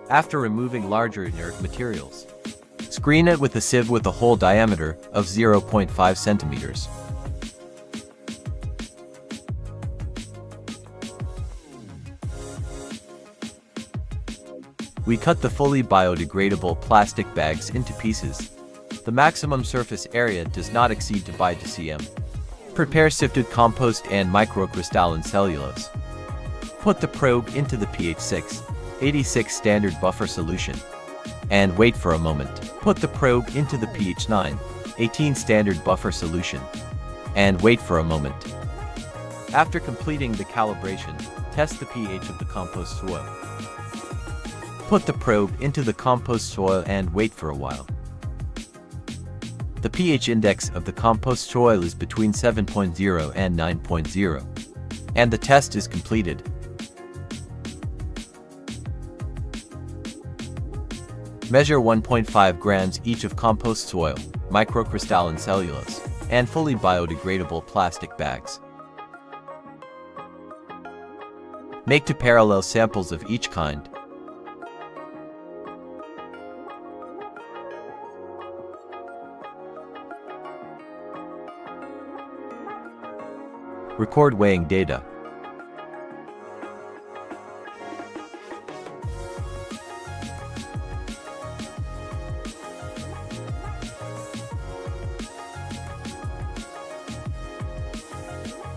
After removing larger inert materials, screen it with a sieve with a hole diameter of 0.5 centimeters. We cut the fully biodegradable plastic bags into pieces. The maximum surface area does not exceed 2 by 2 cm. Prepare sifted compost and microcrystalline cellulose. Put the probe into the pH 6.86 standard buffer solution and wait for a moment. Put the probe into the pH 9.18 standard buffer solution and wait for a moment. After completing the calibration, test the pH of the compost soil. Put the probe into the compost soil and wait for a while. The pH index of the compost soil is between 7.0 and 9.0, and the test is completed. Measure 1.5 grams each of compost soil, microcrystalline cellulose, and fully biodegradable plastic bags. Make 2 parallel samples of each kind. Record weighing data.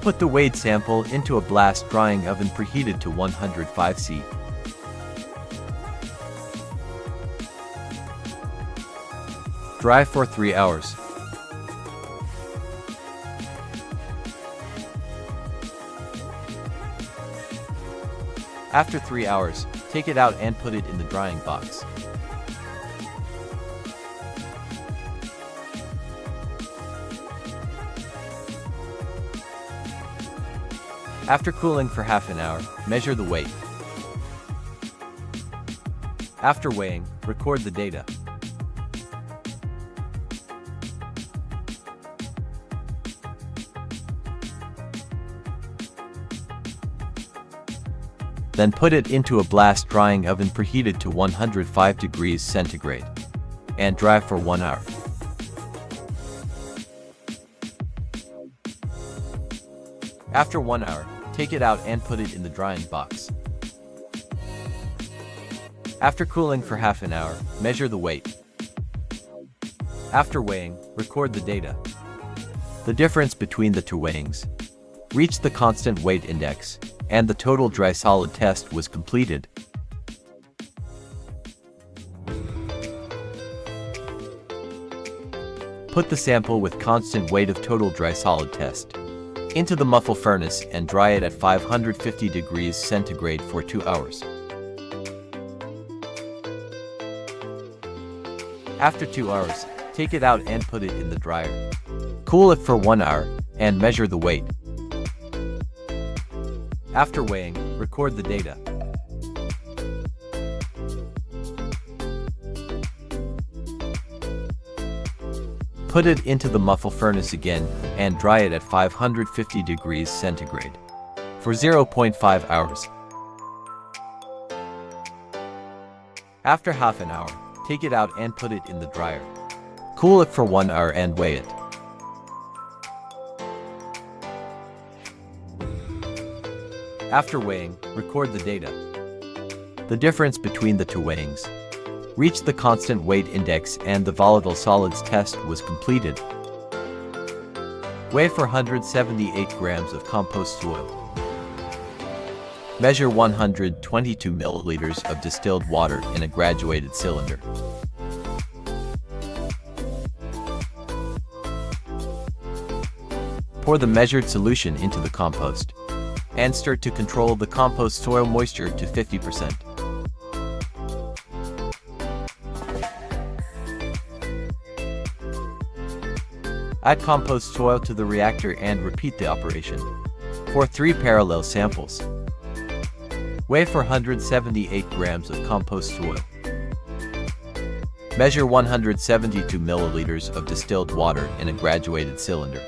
Put the weighed sample into a blast drying oven preheated to 105 C. Dry for 3 hours. After 3 hours, take it out and put it in the drying box. After cooling for half an hour, measure the weight. After weighing, record the data. Then put it into a blast drying oven preheated to 105 degrees centigrade and dry for 1 hour. After 1 hour, take it out and put it in the drying box. After cooling for half an hour, measure the weight. After weighing, record the data. The difference between the 2 weighings reached the constant weight index, and the total dry solid test was completed. Put the sample with constant weight of total dry solid test into the muffle furnace and dry it at 550 degrees centigrade for 2 hours. After 2 hours, take it out and put it in the dryer. Cool it for 1 hour and measure the weight. After weighing, record the data. Put it into the muffle furnace again and dry it at 550 degrees centigrade for 0.5 hours. After half an hour, take it out and put it in the dryer. Cool it for 1 hour and weigh it. After weighing, record the data. The difference between the 2 weighings reached the constant weight index and the volatile solids test was completed. Weigh for 178 grams of compost soil. Measure 122 milliliters of distilled water in a graduated cylinder. Pour the measured solution into the compost and stir to control the compost soil moisture to 50%. Add compost soil to the reactor and repeat the operation for 3 parallel samples. Weigh for 178 grams of compost soil. Measure 172 milliliters of distilled water in a graduated cylinder.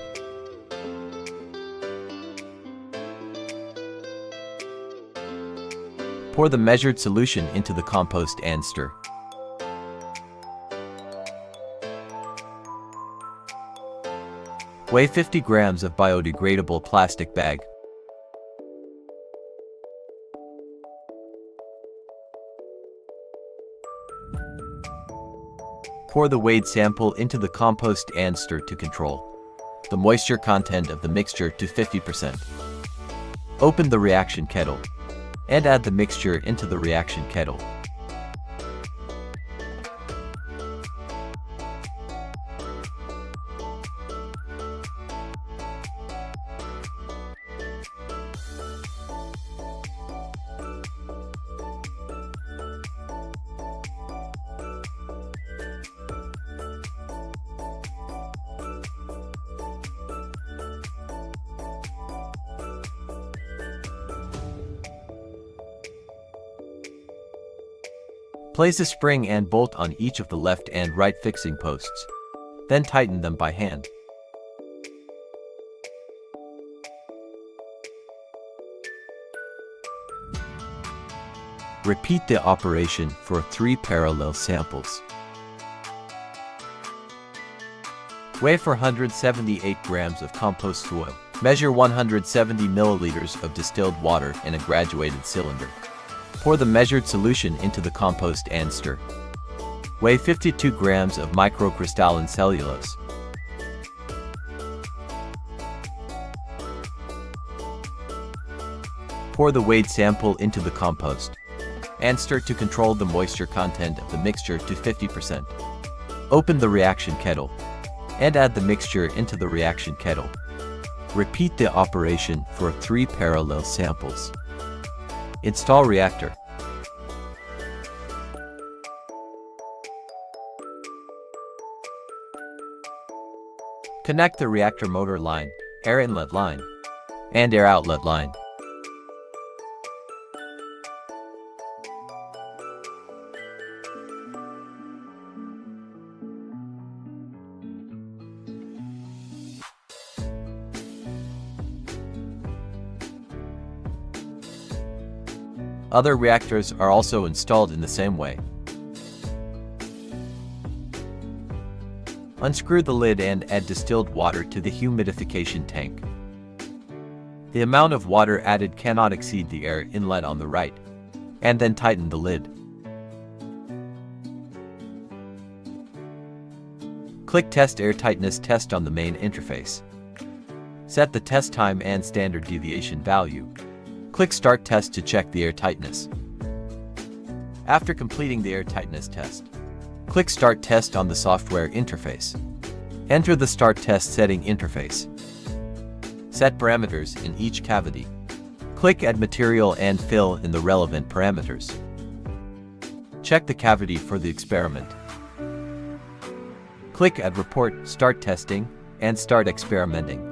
Pour the measured solution into the compost and stir. Weigh 50 grams of biodegradable plastic bag. Pour the weighed sample into the compost and stir to control the moisture content of the mixture to 50%. Open the reaction kettle and add the mixture into the reaction kettle. Place a spring and bolt on each of the left and right fixing posts. Then tighten them by hand. Repeat the operation for 3 parallel samples. Weigh 478 grams of compost soil. Measure 170 milliliters of distilled water in a graduated cylinder. Pour the measured solution into the compost and stir. Weigh 52 grams of microcrystalline cellulose. Pour the weighed sample into the compost and stir to control the moisture content of the mixture to 50%. Open the reaction kettle and add the mixture into the reaction kettle. Repeat the operation for 3 parallel samples. Install reactor. Connect the reactor motor line, air inlet line, and air outlet line. Other reactors are also installed in the same way. Unscrew the lid and add distilled water to the humidification tank. The amount of water added cannot exceed the air inlet on the right, and then tighten the lid. Click Test Air Tightness Test on the main interface. Set the test time and standard deviation value. Click Start Test to check the air tightness. After completing the air tightness test, click Start Test on the software interface. Enter the Start Test setting interface. Set parameters in each cavity. Click Add Material and fill in the relevant parameters. Check the cavity for the experiment. Click Add Report, Start Testing, and Start Experimenting.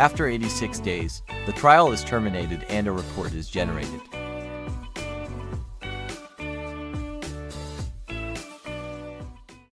After 86 days, the trial is terminated and a report is generated.